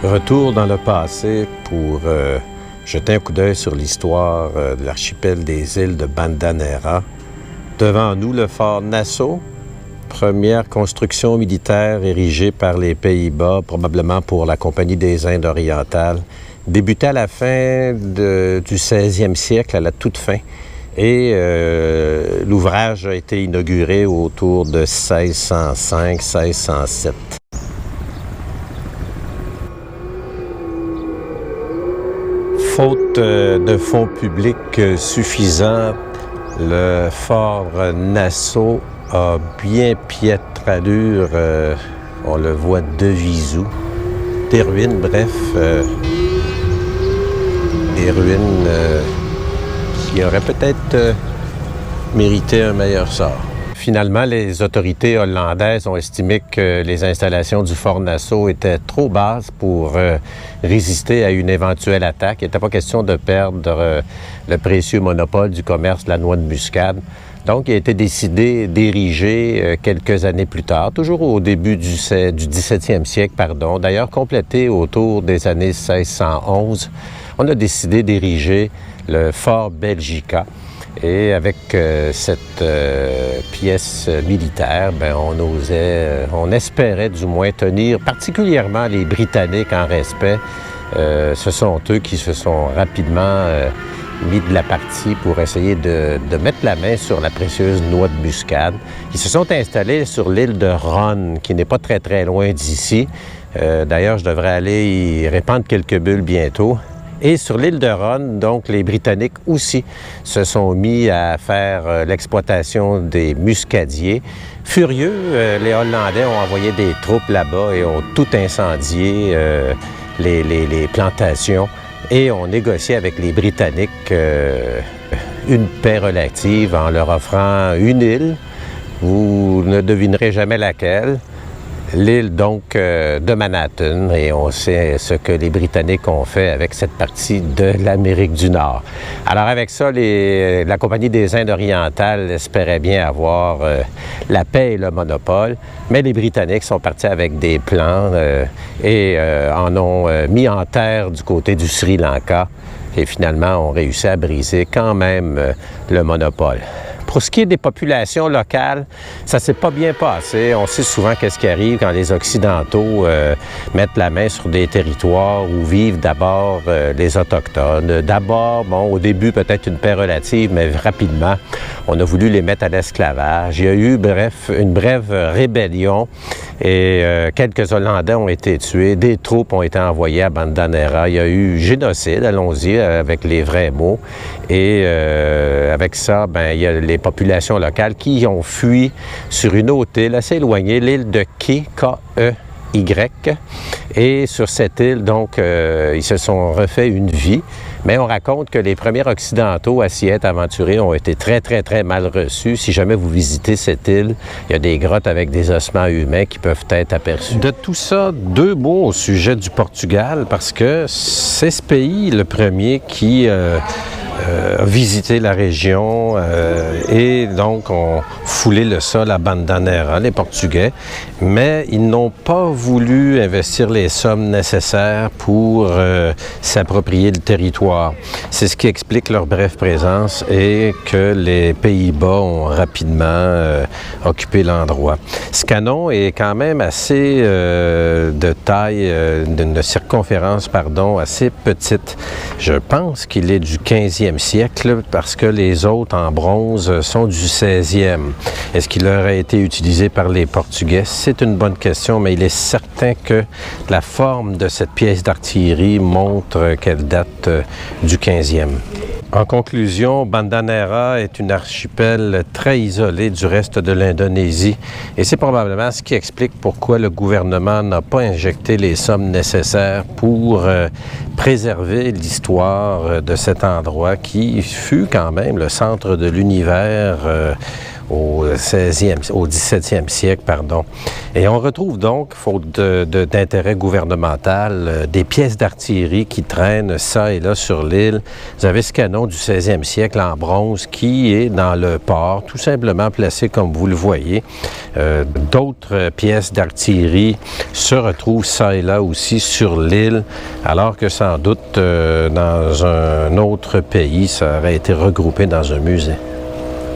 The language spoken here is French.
Retour dans le passé pour jeter un coup d'œil sur l'histoire de l'archipel des îles de Banda Neira. Devant nous, le fort Nassau, première construction militaire érigée par les Pays-Bas, probablement pour la Compagnie des Indes orientales, débutait à la fin du 16e siècle, à la toute fin, et l'ouvrage a été inauguré autour de 1605-1607. Faute de fonds publics suffisants, le fort Nassau a bien piètre allure, on le voit de visu. Des ruines, bref, des ruines qui auraient peut-être mérité un meilleur sort. Finalement, les autorités hollandaises ont estimé que les installations du fort Nassau étaient trop basses pour résister à une éventuelle attaque. Il n'était pas question de perdre le précieux monopole du commerce de la noix de muscade. Donc, il a été décidé d'ériger quelques années plus tard, toujours au début du 17e siècle, d'ailleurs complété autour des années 1611, on a décidé d'ériger le fort Belgica. Et avec cette pièce militaire, on espérait du moins tenir particulièrement les Britanniques en respect. Ce sont eux qui se sont rapidement mis de la partie pour essayer de mettre la main sur la précieuse noix de muscade. Ils se sont installés sur l'île de Ronne, qui n'est pas très très loin d'ici. D'ailleurs, je devrais aller y répandre quelques bulles bientôt. Et sur l'île de Ronne, donc, les Britanniques aussi se sont mis à faire l'exploitation des muscadiers. Furieux, les Hollandais ont envoyé des troupes là-bas et ont tout incendié les plantations et ont négocié avec les Britanniques une paix relative en leur offrant une île. Vous ne devinerez jamais laquelle. L'île, donc, de Manhattan, et on sait ce que les Britanniques ont fait avec cette partie de l'Amérique du Nord. Alors, avec ça, la Compagnie des Indes orientales espérait bien avoir la paix et le monopole, mais les Britanniques sont partis avec des plans et en ont mis en terre du côté du Sri Lanka, et finalement ont réussi à briser quand même le monopole. Pour ce qui est des populations locales, ça s'est pas bien passé. On sait souvent qu'est-ce qui arrive quand les Occidentaux mettent la main sur des territoires où vivent d'abord les Autochtones. D'abord, au début, peut-être une paix relative, mais rapidement, on a voulu les mettre à l'esclavage. Il y a eu, bref, une brève rébellion et quelques Hollandais ont été tués. Des troupes ont été envoyées à Banda Neira. Il y a eu génocide, allons-y, avec les vrais mots. Et avec ça, il y a les populations locales qui ont fui sur une autre île assez éloignée, l'île de Ke, K-E-Y. Et sur cette île, donc, ils se sont refait une vie. Mais on raconte que les premiers Occidentaux à s'y être aventurés ont été très, très, très mal reçus. Si jamais vous visitez cette île, il y a des grottes avec des ossements humains qui peuvent être aperçus. De tout ça, deux mots au sujet du Portugal, parce que c'est ce pays, le premier, qui a visité la région et donc ont foulé le sol à Banda Neira, les Portugais, mais ils n'ont pas voulu investir les sommes nécessaires pour s'approprier le territoire. C'est ce qui explique leur brève présence et que les Pays-Bas ont rapidement occupé l'endroit. Ce canon est quand même assez de taille, d'une circonférence, assez petite. Je pense qu'il est du 15e siècle parce que les autres en bronze sont du 16e. Est-ce qu'il aurait été utilisé par les Portugais? C'est une bonne question, mais il est certain que la forme de cette pièce d'artillerie montre qu'elle date du 15e. En conclusion, Banda Neira est une archipel très isolée du reste de l'Indonésie et c'est probablement ce qui explique pourquoi le gouvernement n'a pas injecté les sommes nécessaires pour préserver l'histoire de cet endroit qui fut quand même le centre de l'univers au 17e siècle, pardon. Et on retrouve donc, faute d'intérêt gouvernemental, des pièces d'artillerie qui traînent ça et là sur l'île. Vous avez ce canon du 16e siècle en bronze qui est dans le port, tout simplement placé comme vous le voyez. D'autres pièces d'artillerie se retrouvent ça et là aussi sur l'île, alors que sans doute dans un autre pays, ça aurait été regroupé dans un musée.